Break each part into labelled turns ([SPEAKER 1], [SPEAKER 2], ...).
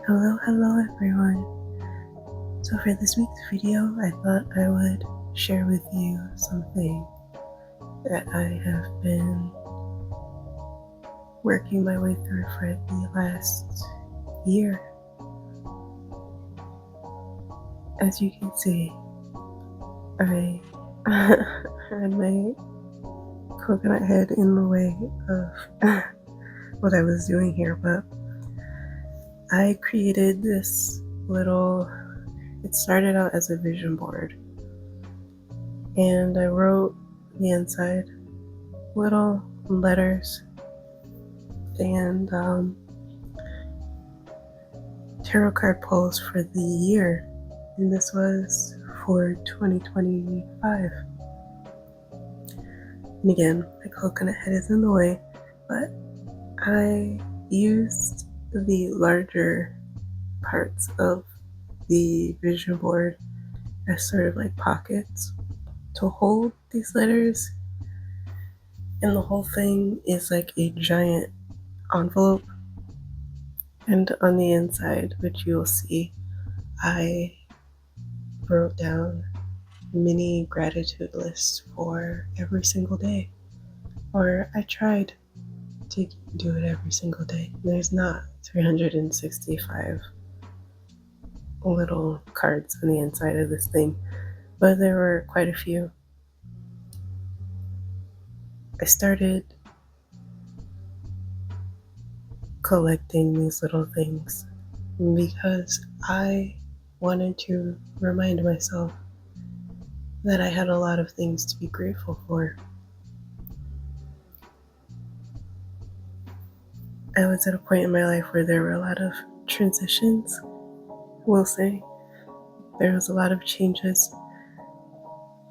[SPEAKER 1] Hello everyone. So for this week's video, I thought I would share with you something that I have been working my way through for the last year. As you can see, I had my coconut head in the way of what I was doing here, but I created this it started out as a vision board, and I wrote the inside little letters and tarot card pulls for the year, and this was for 2025. And again, my coconut head is in the way, but I used the larger parts of the vision board as sort of like pockets to hold these letters, and the whole thing is like a giant envelope. And on the inside, which you'll see, I wrote down mini gratitude lists for every single day, or I tried to do it every single day. There's not 365 little cards on the inside of this thing, but there were quite a few. I started collecting these little things because I wanted to remind myself that I had a lot of things to be grateful for. I was at a point in my life where there were a lot of transitions, we'll say. There was a lot of changes,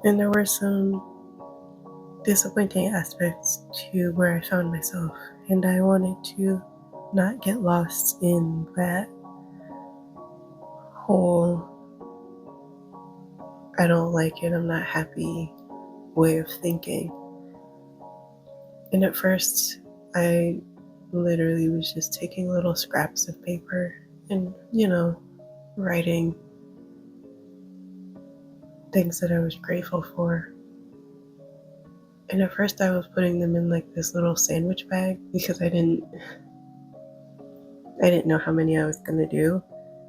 [SPEAKER 1] and there were some disappointing aspects to where I found myself, and I wanted to not get lost in that whole I don't like it, I'm not happy way of thinking. And at first, I literally was just taking little scraps of paper and, writing things that I was grateful for. And at first I was putting them in like this little sandwich bag because I didn't know how many I was gonna do.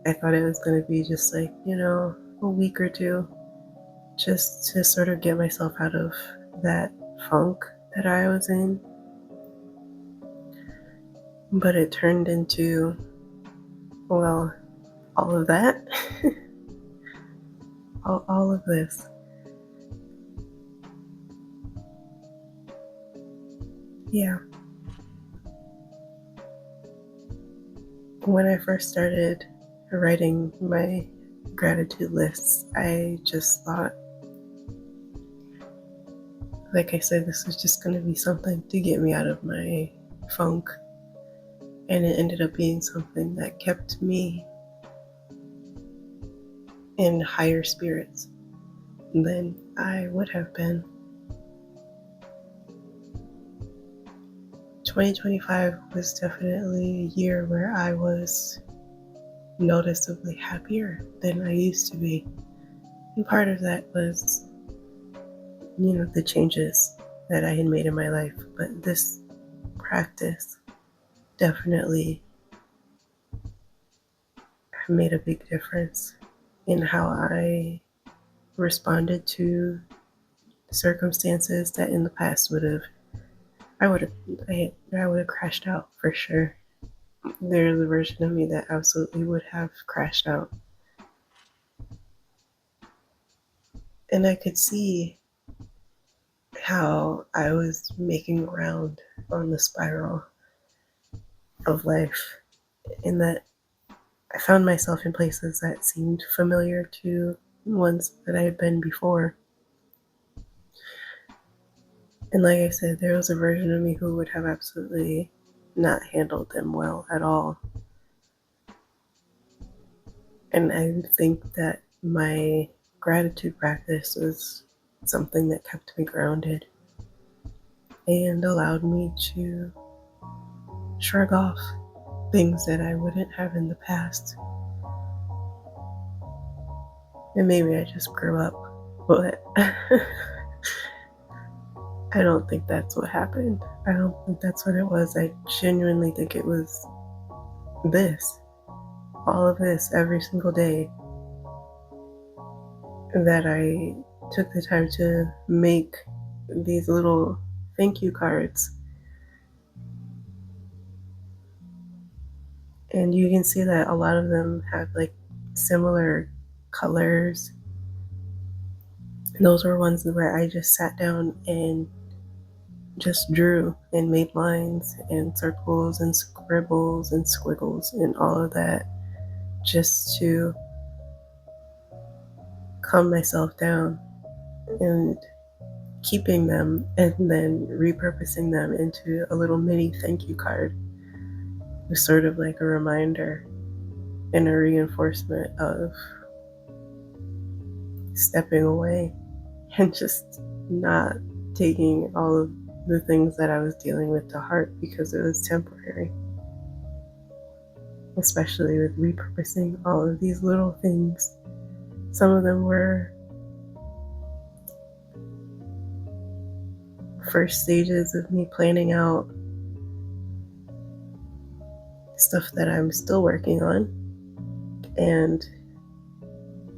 [SPEAKER 1] I thought it was gonna be just like, a week or two, just to sort of get myself out of that funk that I was in. But it turned into, well, all of that. all of this. Yeah. When I first started writing my gratitude lists, I just thought, like I said, this was just going to be something to get me out of my funk. And it ended up being something that kept me in higher spirits than I would have been. 2025 was definitely a year where I was noticeably happier than I used to be. And part of that was, the changes that I had made in my life. But this practice definitely made a big difference in how I responded to circumstances that in the past I would have crashed out for sure. There's a version of me that absolutely would have crashed out. And I could see how I was making ground on the spiral of life, in that I found myself in places that seemed familiar to ones that I had been before. And like I said, there was a version of me who would have absolutely not handled them well at all. And I think that my gratitude practice was something that kept me grounded and allowed me to shrug off things that I wouldn't have in the past. And maybe I just grew up, but I don't think that's what happened. I don't think that's what it was. I genuinely think it was this, all of this, every single day that I took the time to make these little thank you cards. And you can see that a lot of them have like similar colors. And those were ones where I just sat down and just drew and made lines and circles and scribbles and squiggles and all of that just to calm myself down, and keeping them and then repurposing them into a little mini thank you card was sort of like a reminder and a reinforcement of stepping away and just not taking all of the things that I was dealing with to heart because it was temporary. Especially with repurposing all of these little things. Some of them were first stages of me planning out stuff that I'm still working on. And,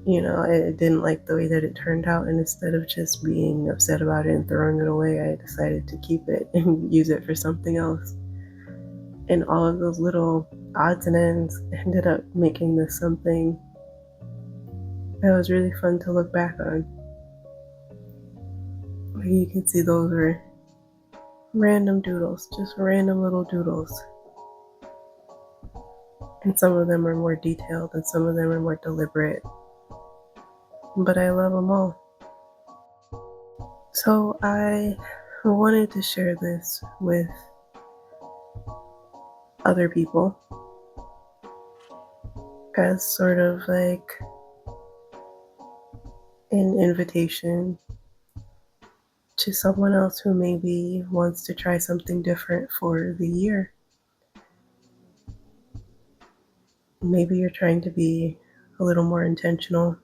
[SPEAKER 1] I didn't like the way that it turned out. And instead of just being upset about it and throwing it away, I decided to keep it and use it for something else. And all of those little odds and ends ended up making this something that was really fun to look back on. You can see those were random doodles, just random little doodles. And some of them are more detailed and some of them are more deliberate. But I love them all. So I wanted to share this with other people as sort of like an invitation to someone else who maybe wants to try something different for the year. Maybe you're trying to be a little more intentional.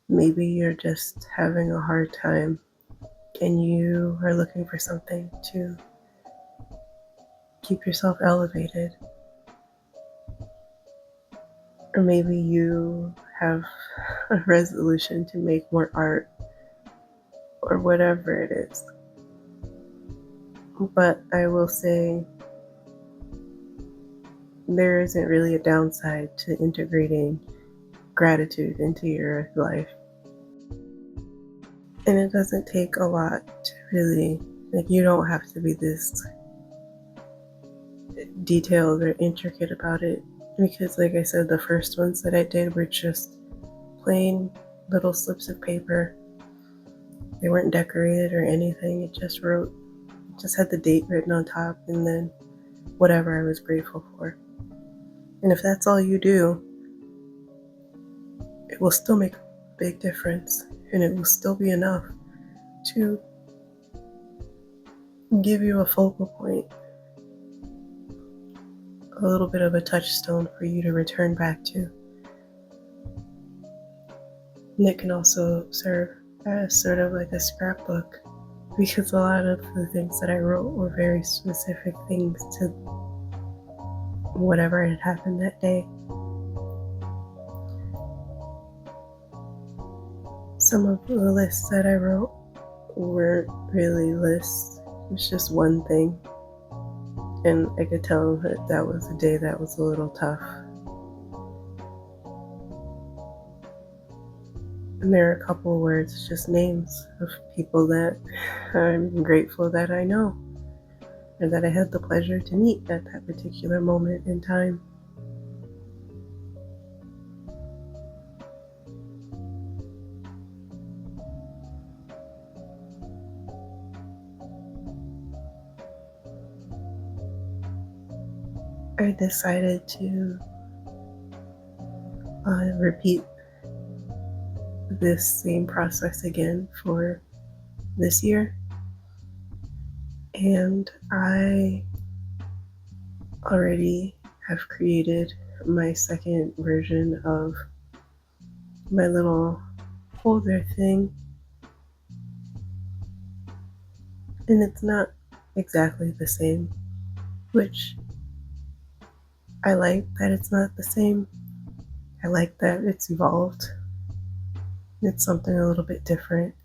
[SPEAKER 1] Maybe you're just having a hard time and you are looking for something to keep yourself elevated. Or maybe you have a resolution to make more art or whatever it is. But I will say there isn't really a downside to integrating gratitude into your life. And it doesn't take a lot to really, you don't have to be this detailed or intricate about it. Because like I said, the first ones that I did were just plain little slips of paper. They weren't decorated or anything. It just had the date written on top and then whatever I was grateful for. And if that's all you do, it will still make a big difference and it will still be enough to give you a focal point, a little bit of a touchstone for you to return back to. And it can also serve as sort of like a scrapbook, because a lot of the things that I wrote were very specific things to whatever had happened that day. Some of the lists that I wrote weren't really lists. It was just one thing. And I could tell that was a day that was a little tough. And there are a couple of words, just names of people that I'm grateful that I know, or that I had the pleasure to meet at that particular moment in time. I decided to repeat this same process again for this year. And I already have created my second version of my little holder thing, and it's not exactly the same, which I like that it's not the same. I like that it's evolved. It's something a little bit different.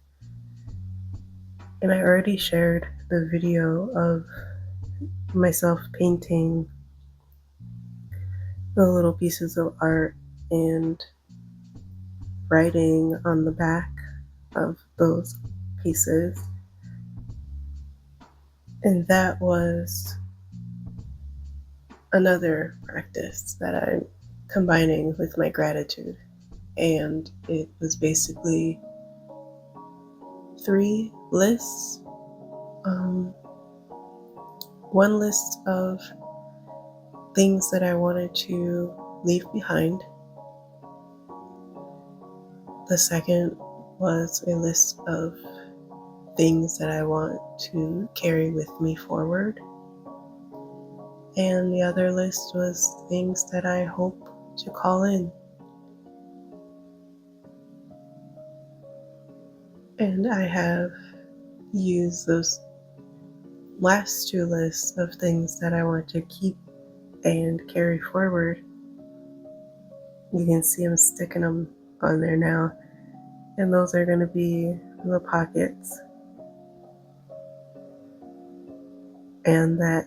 [SPEAKER 1] And I already shared the video of myself painting the little pieces of art and writing on the back of those pieces. And that was another practice that I'm combining with my gratitude. And it was basically 3 lists. One list of things that I wanted to leave behind. The second was a list of things that I want to carry with me forward. And the other list was things that I hope to call in. And I have used those last 2 lists of things that I want to keep and carry forward. You can see I'm sticking them on there now. And those are going to be the pockets. And that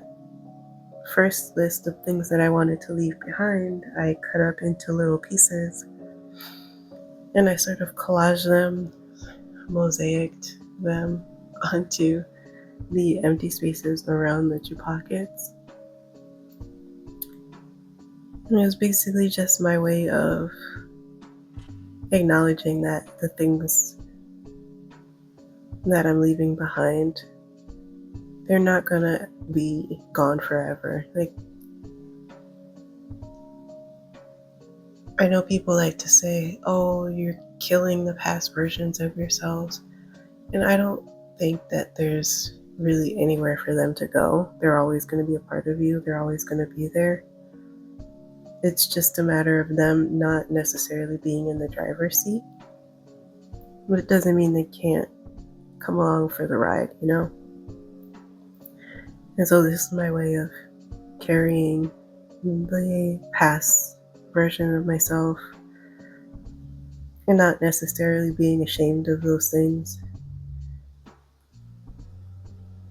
[SPEAKER 1] first list of things that I wanted to leave behind, I cut up into little pieces. And I sort of collaged them, mosaicked them onto the empty spaces around the 2 pockets. And it was basically just my way of acknowledging that the things that I'm leaving behind, they're not gonna be gone forever. Like, I know people like to say, oh, you're killing the past versions of yourselves. And I don't think that there's really anywhere for them to go. They're always going to be a part of you. They're always going to be there. It's just a matter of them not necessarily being in the driver's seat. But it doesn't mean they can't come along for the ride, you know? And so this is my way of carrying the past version of myself and not necessarily being ashamed of those things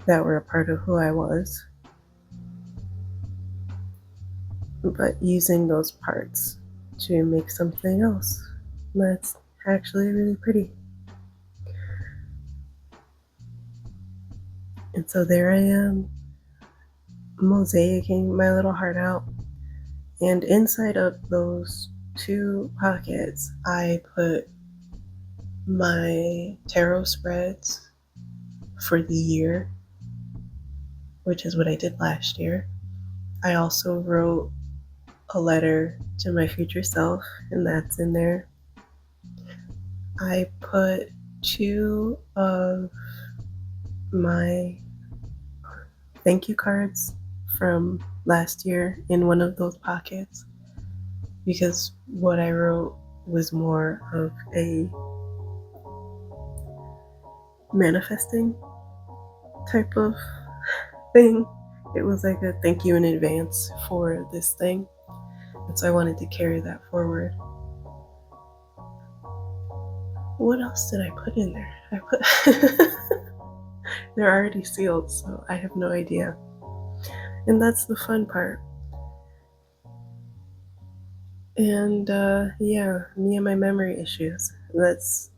[SPEAKER 1] that were a part of who I was, but using those parts to make something else that's actually really pretty. And so there I am, mosaicing my little heart out. And inside of those 2 pockets, I put my tarot spreads for the year, which is what I did last year. I also wrote a letter to my future self, and that's in there. I put 2 of my thank you cards from last year in one of those pockets, because what I wrote was more of a manifesting type of thing. It was like a thank you in advance for this thing. And so I wanted to carry that forward. What else did I put in there? They're already sealed, so I have no idea. And that's the fun part. And yeah, me and my memory issues. That's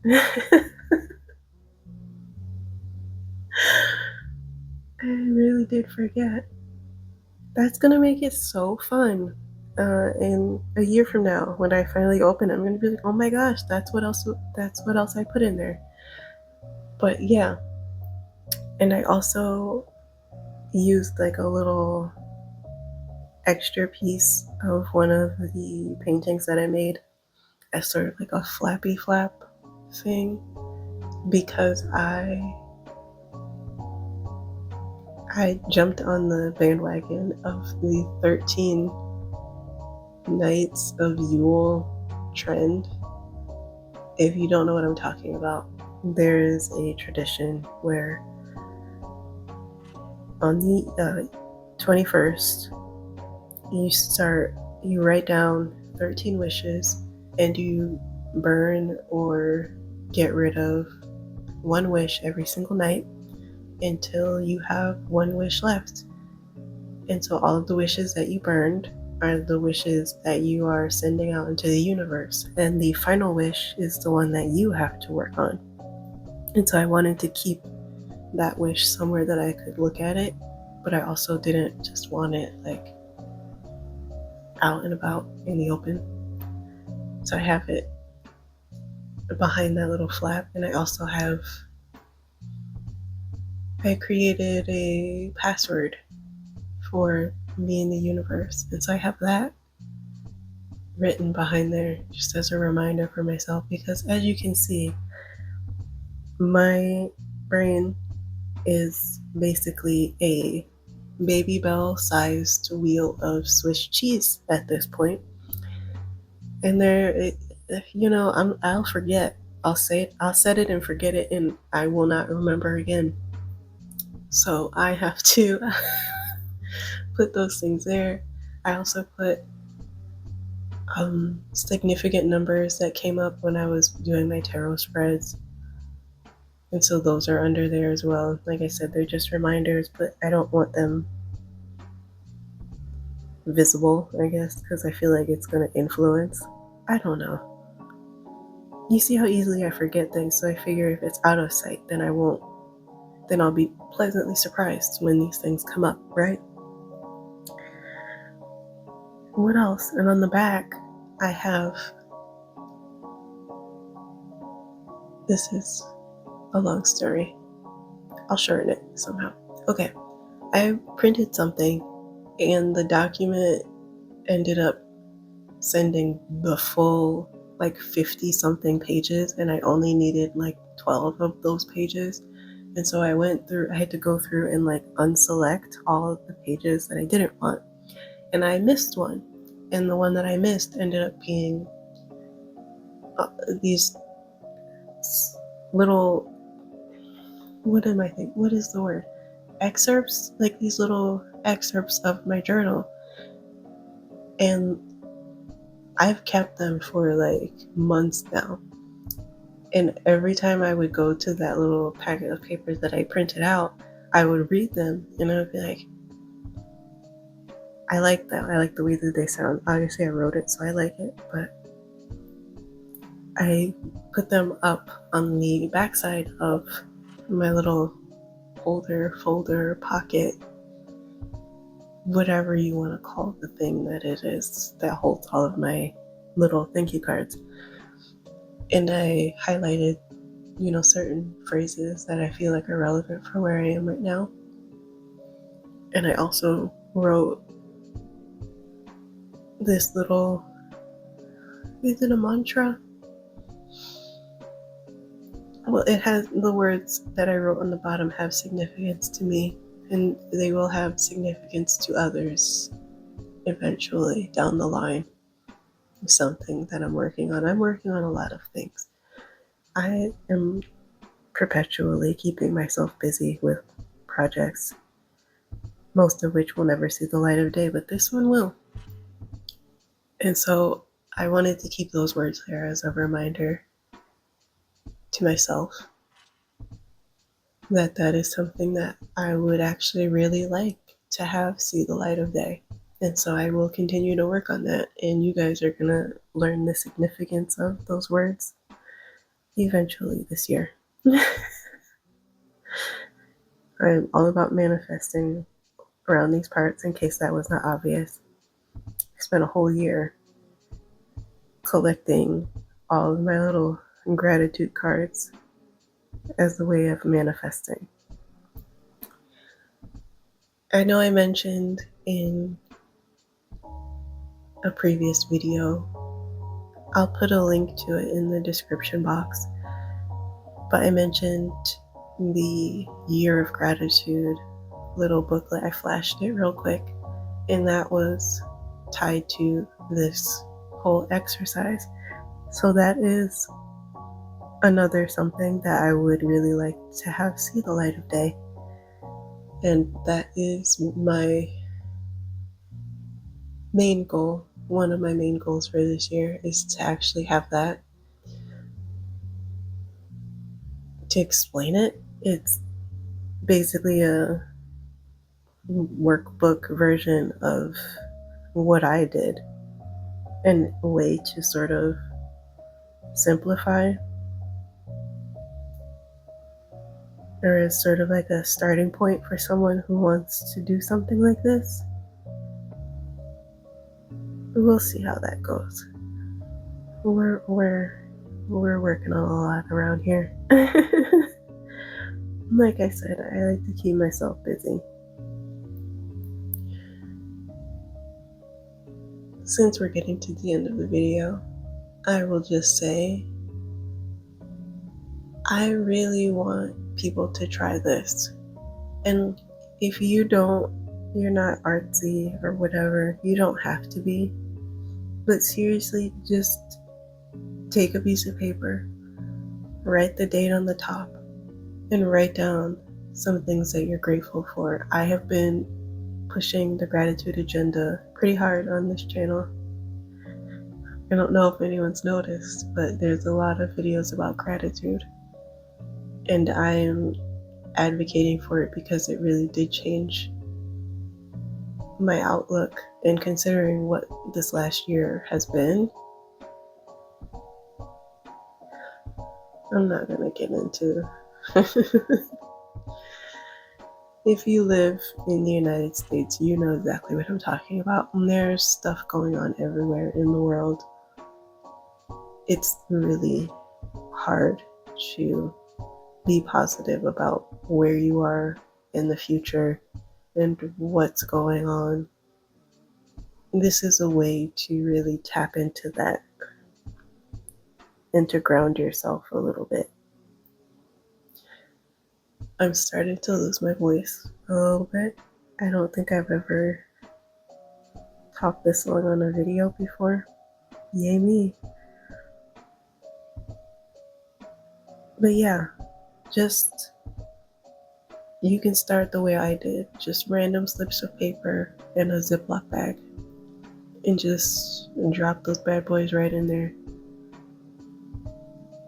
[SPEAKER 1] I really did forget. That's gonna make it so fun. In a year from now, when I finally open it, I'm gonna be like, oh my gosh, that's what else I put in there. But yeah. And I also used like a little extra piece of one of the paintings that I made as sort of like a flappy flap thing, because I I jumped on the bandwagon of the 13 Nights of Yule trend. If you don't know what I'm talking about, there is a tradition where on the 21st, you write down 13 wishes and you burn or get rid of one wish every single night until you have one wish left. And so all of the wishes that you burned are the wishes that you are sending out into the universe. And the final wish is the one that you have to work on. And so I wanted to keep that wish somewhere that I could look at it, but I also didn't just want it like out and about in the open. So I have it behind that little flap, and I created a password for me in the universe. And so I have that written behind there just as a reminder for myself, because as you can see, my brain is basically a Babybel sized wheel of Swiss cheese at this point. And I'll forget. I'll set it and forget it, and I will not remember again. So I have to put those things there. I also put significant numbers that came up when I was doing my tarot spreads. And so those are under there as well. Like I said, they're just reminders, but I don't want them visible, I guess, because I feel like it's going to influence. I don't know. You see how easily I forget things, so I figure if it's out of sight, then I'll be pleasantly surprised when these things come up, right? What else? And on the back, I have, this is a long story. I'll shorten it somehow. Okay, I printed something and the document ended up sending the full 50 something pages, and I only needed 12 of those pages. And so I had to go through and unselect all of the pages that I didn't want. And I missed one. And the one that I missed ended up being these little, what is the word? Excerpts? These little excerpts of my journal. And I've kept them for months now. And every time I would go to that little packet of papers that I printed out, I would read them and I would be like, I like them. I like the way that they sound. Obviously, I wrote it, so I like it, but I put them up on the backside of my little folder, pocket, whatever you want to call the thing that it is that holds all of my little thank you cards. And I highlighted, certain phrases that I feel like are relevant for where I am right now. And I also wrote this little, is it a mantra? Well, it has the words that I wrote on the bottom have significance to me, and they will have significance to others eventually down the line. Something that I'm working on. I'm working on a lot of things. I am perpetually keeping myself busy with projects, most of which will never see the light of day, but this one will. And so I wanted to keep those words there as a reminder to myself that is something that I would actually really like to have see the light of day. And so I will continue to work on that, and you guys are going to learn the significance of those words eventually this year. I'm all about manifesting around these parts, in case that was not obvious. I spent a whole year collecting all of my little gratitude cards as a way of manifesting. I know I mentioned in a previous video, I'll put a link to it in the description box, but I mentioned the year of gratitude little booklet. I flashed it real quick, and that was tied to this whole exercise. So that is another something that I would really like to have see the light of day. And that is my main goal. One of my main goals for this year is to actually have that. To explain it, it's basically a workbook version of what I did, and a way to sort of simplify, or is sort of like a starting point for someone who wants to do something like this. We'll see how that goes. We're working on a lot around here. Like I said, I like to keep myself busy. Since we're getting to the end of the video, I will just say I really want people to try this. And if you're not artsy or whatever, you don't have to be. But seriously, just take a piece of paper, write the date on the top, and write down some things that you're grateful for. I have been pushing the gratitude agenda pretty hard on this channel. I don't know if anyone's noticed, but there's a lot of videos about gratitude. And I am advocating for it because it really did change my outlook. And considering what this last year has been, I'm not going to get into If you live in the United States, you know exactly what I'm talking about. And there's stuff going on everywhere in the world. It's really hard to be positive about where you are in the future and what's going on. This is a way to really tap into that and to ground yourself a little bit. I'm starting to lose my voice a little bit. I don't think I've ever talked this long on a video before. Yay me. But yeah, just, you can start the way I did. Just random slips of paper and a Ziploc bag. And just drop those bad boys right in there.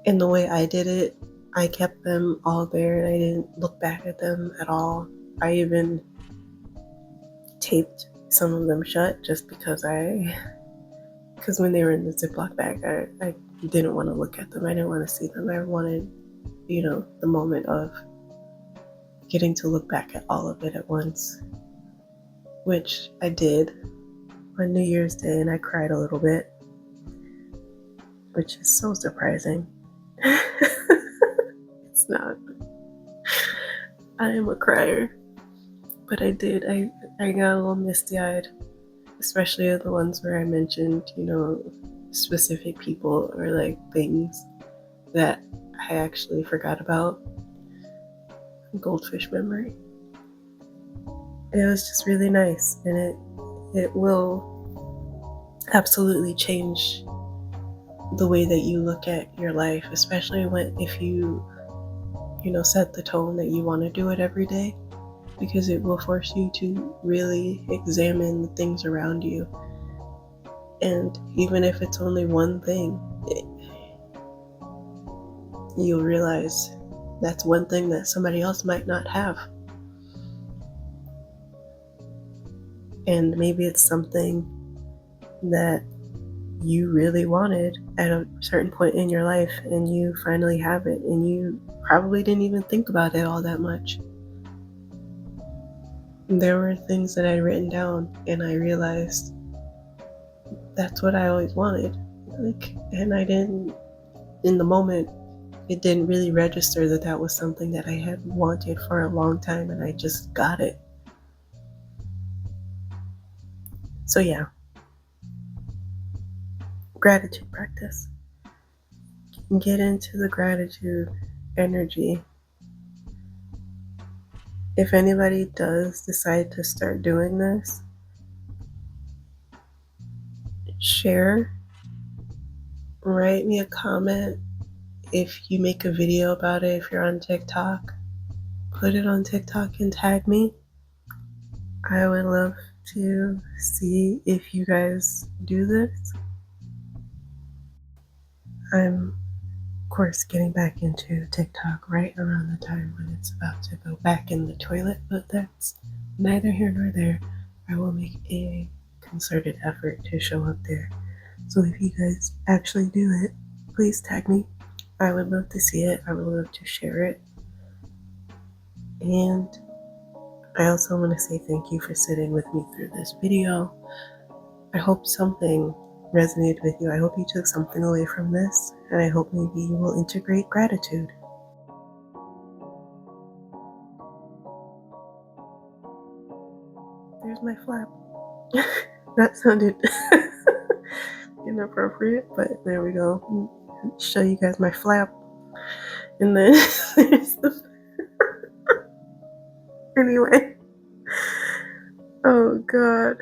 [SPEAKER 1] And the way I did it, I kept them all there and I didn't look back at them at all. I even taped some of them shut just because when they were in the Ziploc bag, I didn't want to look at them. I didn't want to see them. I wanted, the moment of getting to look back at all of it at once, which I did on New Year's Day, and I cried a little bit, which is so surprising. It's not. I am a crier, but I did. I got a little misty-eyed, especially the ones where I mentioned, specific people or like things that I actually forgot about. Goldfish memory. It was just really nice, and it will absolutely change the way that you look at your life, especially if you set the tone that you want to do it every day, because it will force you to really examine the things around you. And even if it's only one thing, you'll realize that's one thing that somebody else might not have. And maybe it's something that you really wanted at a certain point in your life, and you finally have it, and you probably didn't even think about it all that much. There were things that I'd written down, and I realized that's what I always wanted. And I didn't, in the moment, it didn't really register that was something that I had wanted for a long time, and I just got it. So yeah, gratitude practice. Get into the gratitude energy if anybody does decide to start doing this, share, write me a comment. If you make a video about it, if you're on TikTok, put it on TikTok and tag me. I would love to see if you guys do this. I'm, of course, getting back into TikTok right around the time when it's about to go back in the toilet, but that's neither here nor there. I will make a concerted effort to show up there. So if you guys actually do it, please tag me. I would love to see it. I would love to share it. And I also want to say thank you for sitting with me through this video. I hope something resonated with you. I hope you took something away from this, and I hope maybe you will integrate gratitude. There's my flap. That sounded inappropriate, but there we go. Show you guys my flap. And then there's the anyway. Oh god.